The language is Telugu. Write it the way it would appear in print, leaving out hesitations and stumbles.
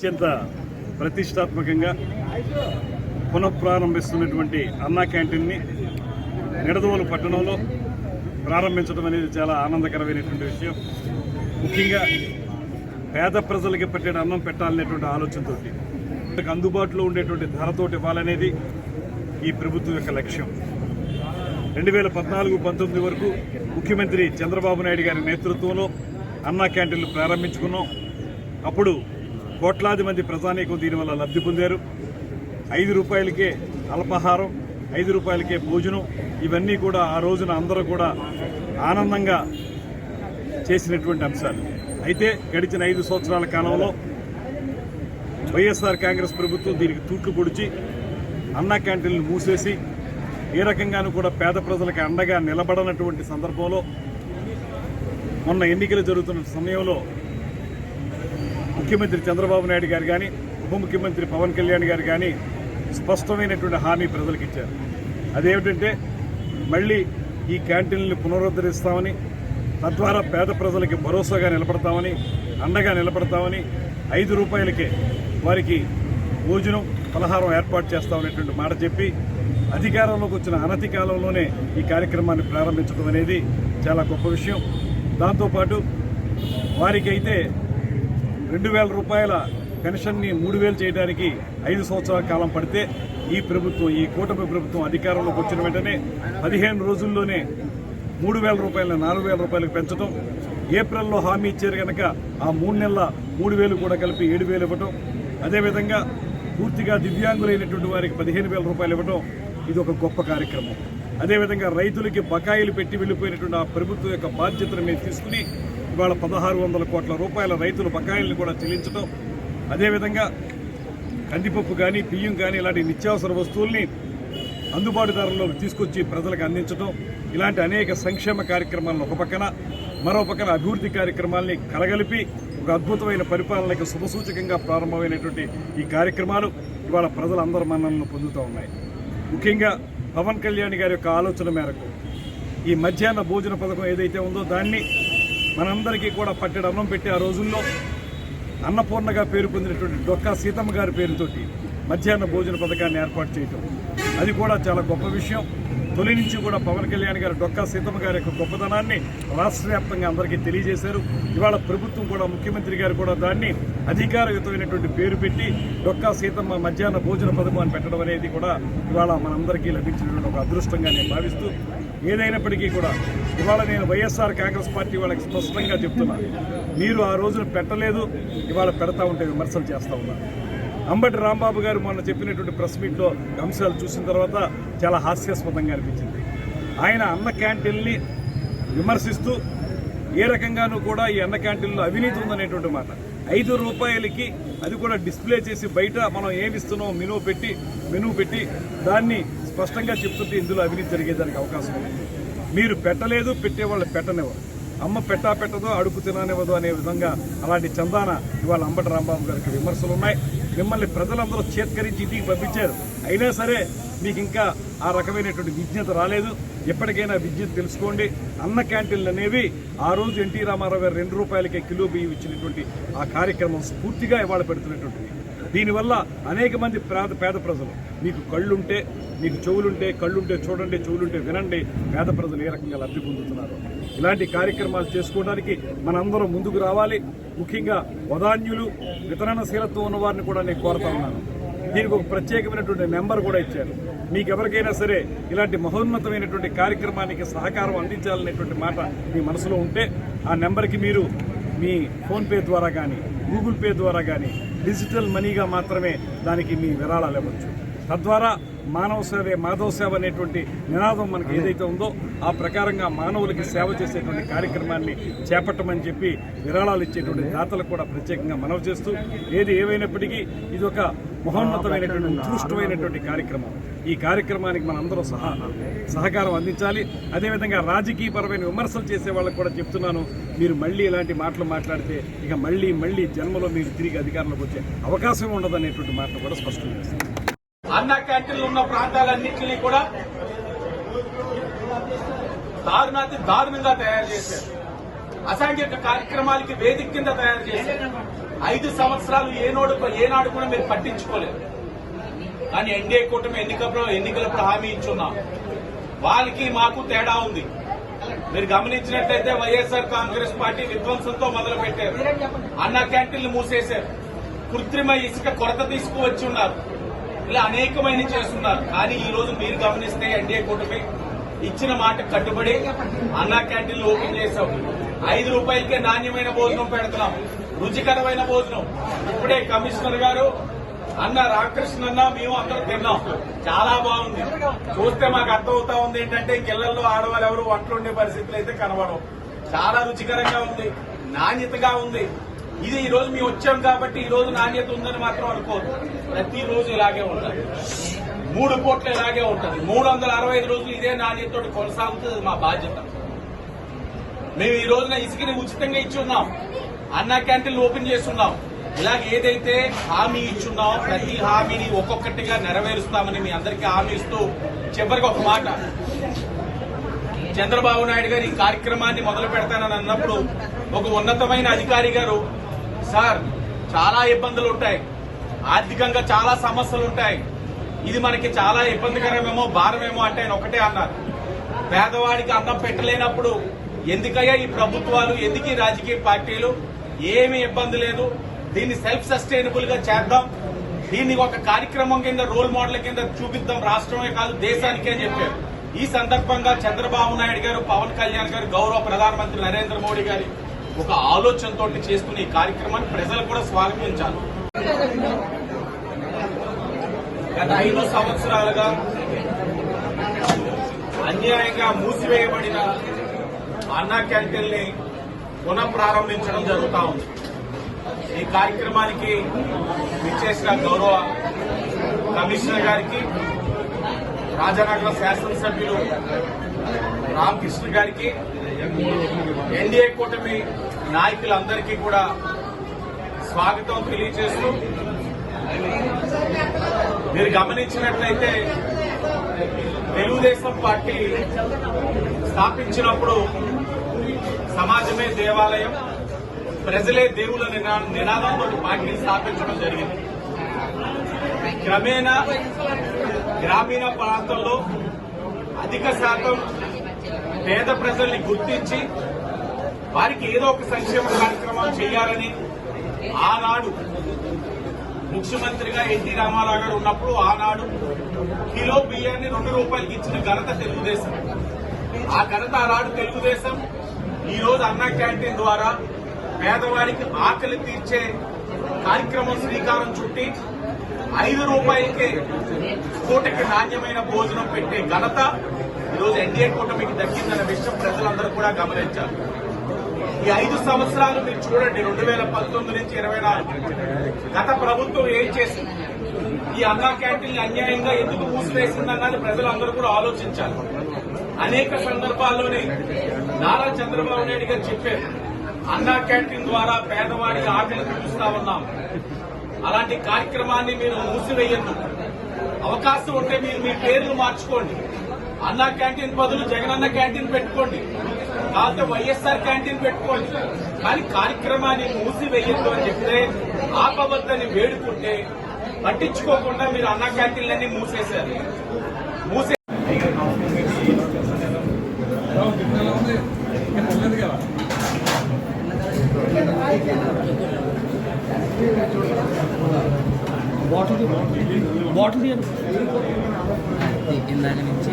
అత్యంత ప్రతిష్టాత్మకంగా పునఃప్రారంభిస్తున్నటువంటి అన్నా క్యాంటీన్ని నిడదవోలు పట్టణంలో ప్రారంభించడం అనేది చాలా ఆనందకరమైనటువంటి విషయం. ముఖ్యంగా పేద ప్రజలకి పట్టిన అన్నం పెట్టాలనేటువంటి ఆలోచనతో అందుబాటులో ఉండేటువంటి ధరతోటి ఇవ్వాలనేది ఈ ప్రభుత్వం యొక్క లక్ష్యం. 2014-19 వరకు ముఖ్యమంత్రి చంద్రబాబు నాయుడు గారి నేతృత్వంలో అన్నా క్యాంటీన్లు ప్రారంభించుకున్నాం. అప్పుడు కోట్లాది మంది ప్రజానీకం దీనివల్ల లబ్ధి పొందారు. 5 రూపాయలకే అల్పాహారం, 5 రూపాయలకే భోజనం, ఇవన్నీ కూడా ఆ రోజున అందరూ కూడా ఆనందంగా చేసినటువంటి అంశాలు. అయితే గడిచిన 5 సంవత్సరాల కాలంలో వైఎస్ఆర్ కాంగ్రెస్ ప్రభుత్వం దీనికి తూట్లు పొడిచి అన్నా క్యాంటీన్లు మూసేసి ఏ రకంగానూ కూడా పేద ప్రజలకు అండగా నిలబడనటువంటి సందర్భంలో మొన్న ఎన్నికలు జరుగుతున్న సమయంలో ముఖ్యమంత్రి చంద్రబాబు నాయుడు గారు కానీ, ఉప ముఖ్యమంత్రి పవన్ కళ్యాణ్ గారు కానీ స్పష్టమైనటువంటి హామీ ప్రజలకు ఇచ్చారు. అదేమిటంటే మళ్ళీ ఈ క్యాంటీన్లను పునరుద్ధరిస్తామని, తద్వారా పేద ప్రజలకి భరోసాగా నిలబడతామని, అండగా నిలబడతామని, 5 రూపాయలకే వారికి భోజనం, పలహారం ఏర్పాటు చేస్తామనేటువంటి మాట చెప్పి అధికారంలోకి వచ్చిన అనతి కాలంలోనే ఈ కార్యక్రమాన్ని ప్రారంభించడం అనేది చాలా గొప్ప విషయం. దాంతోపాటు వారికి అయితే 2,000 రూపాయల పెన్షన్ని 3,000 చేయడానికి 5 సంవత్సరాల కాలం పడితే ఈ ప్రభుత్వం, ఈ కూటమి ప్రభుత్వం అధికారంలోకి వచ్చిన వెంటనే 15 రోజుల్లోనే 3,000 రూపాయలను 4,000 రూపాయలకు పెంచడం, ఏప్రిల్లో హామీ ఇచ్చారు కనుక ఆ 3 నెలల 3,000 కూడా కలిపి 7,000 ఇవ్వటం, అదేవిధంగా పూర్తిగా దివ్యాంగులైనటువంటి వారికి 15,000 రూపాయలు ఇవ్వటం, ఇది ఒక గొప్ప కార్యక్రమం. అదేవిధంగా రైతులకి బకాయిలు పెట్టి వెళ్ళిపోయినటువంటి ఆ ప్రభుత్వం యొక్క బాధ్యతను మేము తీసుకుని ఇవాళ 1,600 కోట్ల రూపాయల రైతుల బకాయిలను కూడా చెల్లించడం, అదేవిధంగా కందిపప్పు కానీ, బియ్యం కానీ ఇలాంటి నిత్యావసర వస్తువుల్ని అందుబాటు ధరల్లోకి తీసుకొచ్చి ప్రజలకు అందించడం, ఇలాంటి అనేక సంక్షేమ కార్యక్రమాలను ఒక పక్కన, మరో పక్కన అభివృద్ధి కార్యక్రమాల్ని కలగలిపి ఒక అద్భుతమైన పరిపాలనకు శుభసూచకంగా ప్రారంభమైనటువంటి ఈ కార్యక్రమాలు ఇవాళ ప్రజలందరూ మన్ననలను పొందుతూ ఉన్నాయి. ముఖ్యంగా పవన్ కళ్యాణ్ గారి యొక్క ఆలోచన మేరకు ఈ మధ్యాహ్న భోజన పథకం ఏదైతే ఉందో దాన్ని మనందరికీ కూడా పట్టెడు అన్నం పెట్టి ఆ రోజుల్లో అన్నపూర్ణగా పేరు పొందినటువంటి డొక్కా సీతమ్మ గారి పేరుతోటి మధ్యాహ్న భోజన పథకాన్ని ఏర్పాటు చేయటం, అది కూడా చాలా గొప్ప విషయం. తొలి నుంచి కూడా పవన్ కళ్యాణ్ గారు డొక్కా సీతమ్మ గారి యొక్క గొప్పతనాన్ని రాష్ట్ర వ్యాప్తంగా అందరికీ తెలియజేశారు. ఇవాళ ప్రభుత్వం కూడా, ముఖ్యమంత్రి గారు కూడా దాన్ని అధికారయుతమైనటువంటి పేరు పెట్టి డొక్కా సీతమ్మ మధ్యాహ్న భోజన పథకం అని పెట్టడం అనేది కూడా ఇవాళ మనందరికీ లభించినటువంటి ఒక అదృష్టంగా నేను భావిస్తూ, ఏదైనప్పటికీ కూడా ఇవాళ నేను వైఎస్ఆర్ కాంగ్రెస్ పార్టీ వాళ్ళకి స్పష్టంగా చెప్తున్నాను, మీరు ఆ రోజున పెట్టలేదు, ఇవాళ పెడతా ఉంటే విమర్శలు చేస్తూ ఉన్నారు. అంబటి రాంబాబు గారు మొన్న చెప్పినటువంటి ప్రెస్ మీట్లో అంశాలు చూసిన తర్వాత చాలా హాస్యాస్పదంగా అనిపించింది. ఆయన అన్న క్యాంటీన్ని విమర్శిస్తూ ఏ రకంగానూ కూడా ఈ అన్న క్యాంటీన్లో అవినీతి ఉందనేటువంటి మాట, 5 రూపాయలకి అది కూడా డిస్ప్లే చేసి బయట మనం ఏమిస్తున్నామో మెనూ పెట్టి దాన్ని స్పష్టంగా చెప్తుంటే ఇందులో అవినీతి జరిగేదానికి అవకాశం ఉంది. మీరు పెట్టలేదు, పెట్టేవాళ్ళు పెట్టనివ్వరు, అమ్మ పెట్టదో అడుగు తిననివ్వదు అనే విధంగా అలాంటి చందాన ఇవాళ అంబటి రాంబాబు గారికి విమర్శలు ఉన్నాయి. మిమ్మల్ని ప్రజలందరూ చేత్కరించి ఇంటికి పంపించారు, అయినా సరే మీకు ఇంకా ఆ రకమైనటువంటి విజ్ఞత రాలేదు. ఎప్పటికైనా విజ్ఞత తెలుసుకోండి. అన్న క్యాంటీన్లు అనేవి ఆ రోజు ఎన్టీ రామారావు గారు 2 రూపాయలకే కిలో బియ్యం ఇచ్చినటువంటి ఆ కార్యక్రమం స్ఫూర్తిగా ఇవాళ పెడుతున్నటువంటిది. దీనివల్ల అనేక మంది పేద ప్రజలు, మీకు కళ్ళుంటే, మీకు చెవులుంటే, కళ్ళుంటే చూడండి, చెవులుంటే వినండి, పేద ప్రజలు ఏ రకంగా లబ్ధి పొందుతున్నారు. ఇలాంటి కార్యక్రమాలు చేసుకోవడానికి మనందరం ముందుకు రావాలి. ముఖ్యంగా వదాన్యులు, వితరణశీలత్వం ఉన్న వారిని కూడా నేను కోరుతా ఉన్నాను. దీనికి ఒక ప్రత్యేకమైనటువంటి నెంబర్ కూడా ఇచ్చారు. మీకు ఎవరికైనా సరే ఇలాంటి మహోన్నతమైనటువంటి కార్యక్రమానికి సహకారం అందించాలనేటువంటి మాట మీ మనసులో ఉంటే ఆ నెంబర్కి మీరు మీ ఫోన్పే ద్వారా కానీ, గూగుల్ పే ద్వారా కానీ డిజిటల్ మనీగా మాత్రమే దానికి మీ విరాళాలు ఇవ్వచ్చు. తద్వారా మానవ సేవే మాధవ సేవ అనేటువంటి నినాదం మనకి ఏదైతే ఉందో ఆ ప్రకారంగా మానవులకి సేవ చేసేటువంటి కార్యక్రమాన్ని చేపట్టమని చెప్పి విరాళాలు ఇచ్చేటువంటి దాతలకు కూడా ప్రత్యేకంగా మనవి చేస్తూ, ఏది ఏమైనప్పటికీ ఇది ఒక మహోన్నతమైనటువంటి ఉత్కృష్టమైనటువంటి కార్యక్రమం. ఈ కార్యక్రమానికి మనందరూ సహకారం అందించాలి. అదేవిధంగా రాజకీయపరమైన విమర్శలు చేసే వాళ్ళకు కూడా చెప్తున్నాను, మీరు మళ్ళీ ఇలాంటి మాటలు మాట్లాడితే ఇక మళ్ళీ జన్మలో మీరు తిరిగి అధికారంలోకి వచ్చే అవకాశం ఉండదనేటువంటి మాటలు కూడా స్పష్టం చేస్తారు. అన్న క్యాంటీన్లు ఉన్న ప్రాంతాలన్నింటినీ కూడా దారుణంగా తయారు చేశారు. అసాంఘిక కార్యక్రమాలకి వేదిక కింద తయారు చేశారు. 5 సంవత్సరాలు ఏనాడు కూడా మీరు పట్టించుకోలేదు. కానీ ఎన్డీఏ కూటమి ఎన్నికలప్పుడు హామీ ఇచ్చున్నాం. వాళ్ళకి మాకు తేడా ఉంది. మీరు గమనించినట్లయితే వైఎస్ఆర్ కాంగ్రెస్ పార్టీ విధ్వంసంతో మొదలు పెట్టారు. అన్న క్యాంటీన్లు మూసేశారు. కృత్రిమ ఇసుక కొరత తీసుకువచ్చి ఉన్నారు. ఇలా అనేకమైన చేస్తున్నారు. కానీ ఈ రోజు మీరు గమనిస్తే ఎన్డీఏ కూటమి ఇచ్చిన మాట కట్టుబడి అన్నా క్యాంటీన్లు ఓపెన్ చేశాం. 5 రూపాయలకే నాణ్యమైన భోజనం పెడుతున్నాం, రుచికరమైన భోజనం. ఇప్పుడే కమిషనర్ గారు అన్న రామకృష్ణ అన్న మేము అందరం తిన్నాం, చాలా బాగుంది. చూస్తే మాకు అర్థమవుతా ఉంది ఏంటంటే ఇళ్లలో ఆడవాళ్ళు ఎవరు వంటలు ఉండే పరిస్థితులు అయితే కనబడవు. చాలా రుచికరంగా ఉంది, నాణ్యతగా ఉంది. ఇది ఈ రోజు మేము వచ్చాం కాబట్టి ఈ రోజు నాణ్యత ఉందని మాత్రం అనుకోదు. ప్రతిరోజు ఇలాగే ఉంటుంది, 3 పూట్ల ఇలాగే ఉంటుంది. 365 రోజులు ఇదే నాణ్యతతో కొనసాగుతుంది. మా బాధ్యత. మేము ఈ రోజున ఇసుకని ఉచితంగా ఇచ్చున్నాం, అన్నా క్యాంటీన్లు ఓపెన్ చేస్తున్నాం. ఇలాగ ఏదైతే హామీ ఇచ్చున్నామో ప్రతి హామీని ఒక్కొక్కటిగా నెరవేరుస్తామని మీ అందరికీ హామీ ఇస్తూ చివరికి ఒక మాట, చంద్రబాబు నాయుడు గారు ఈ కార్యక్రమాన్ని మొదలు పెడతానని అన్నప్పుడు ఒక ఉన్నతమైన అధికారి గారు, సార్ చాలా ఇబ్బందులు ఉంటాయి, ఆర్థికంగా చాలా సమస్యలు ఉంటాయి, ఇది మనకి చాలా ఇబ్బందికరమేమో భారమేమో అంటే ఆయన ఒకటే అన్నారు, పేదవాడికి అన్నం పెట్టలేనప్పుడు ఎందుకయ్యా ఈ ప్రభుత్వాలు, ఎందుకు ఈ రాజకీయ పార్టీలు, ఏమీ ఇబ్బంది లేదు, దీన్ని సెల్ఫ్ సస్టైనబుల్ గా చేద్దాం, దీన్ని ఒక కార్యక్రమం కింద రోల్ మోడల్ కింద చూపిద్దాం రాష్ట్రమే కాదు దేశానికే చెప్పారు. ఈ సందర్భంగా చంద్రబాబు నాయుడు గారు, పవన్ కళ్యాణ్ గారు, గౌరవ ప్రధానమంత్రి నరేంద్ర మోడీ గారి ఒక ఆలోచనతో చేస్తున్న ఈ కార్యక్రమాన్ని ప్రజలు కూడా స్వాగతించాలి. గత 5 సంవత్సరాలుగా అన్యాయంగా మూసివేయబడిన అన్నా క్యాంటీన్ని పునః ప్రారంభించడం జరుగుతా ఉంది. ఈ కార్యక్రమానికి విచ్చేసిన గౌరవ కమిషనర్ గారికి, రాజనగర శాసనసభ్యులు రామకృష్ణ గారికి, ఎన్డీఏ కూటమి నాయకులందరికీ కూడా స్వాగతం తెలియజేస్తూ, మీరు గమనించినట్లయితే తెలుగుదేశం పార్టీ స్థాపించినప్పుడు సమాజమే దేవాలయం, ప్రజలే దేవుల నినాదంతో పార్టీని స్థాపించడం జరిగింది. క్రమేణా గ్రామీణ ప్రాంతంలో అధిక శాతం పేద ప్రజల్ని గుర్తించి వారికి ఏదో ఒక సంక్షేమ కార్యక్రమాలు చేయాలని ఆనాడు ముఖ్యమంత్రిగా ఎన్టీ రామారావు గారు ఉన్నప్పుడు ఆనాడు కిలో బియ్యాన్ని 2 రూపాయలకి ఇచ్చిన ఘనత తెలుగుదేశం. ఆ ఘనత ఆనాడు తెలుగుదేశం. ఈ రోజు అన్నా క్యాంటీన్ ద్వారా పేదవాడికి ఆకలి తీర్చే కార్యక్రమం శ్రీకారం చుట్టి 5 రూపాయలకే పూటకి నాణ్యమైన భోజనం పెట్టే ఘనత ఈరోజు ఎన్డీఏ కూటమికి దక్కిందన్న విషయం ప్రజలందరూ కూడా గమనించారు. ఈ 5 సంవత్సరాలు మీరు చూడండి, 2019 నుంచి 24 గత ప్రభుత్వం ఏం చేసింది, ఈ అన్నా క్యాంటీన్ అన్యాయంగా ఎందుకు మూసివేసిందన్నది ప్రజలందరూ కూడా ఆలోచించాలి. అనేక సందర్భాల్లోనే నారా చంద్రబాబు నాయుడు గారు చెప్పారు, అన్నా క్యాంటీన్ ద్వారా పేదవాడికి ఆకలి తీరుస్తా ఉన్నాం, అలాంటి కార్యక్రమాన్ని మీరు మూసివేయద్దు, అవకాశం ఉంటే మీరు మీ పేర్లు మార్చుకోండి, అన్నా క్యాంటీన్ బదులు జగనన్న క్యాంటీన్ పెట్టుకోండి, కాకపోతే వైఎస్ఆర్ క్యాంటీన్ పెట్టుకోండి, కానీ కార్యక్రమాన్ని మూసివేయద్దు అని చెప్తే ఆపవద్దని వేడుకుంటే పట్టించుకోకుండా మీరు అన్నా క్యాంటీన్లన్నీ మూసేశారు. బాటిల్ ఇందాక నుంచి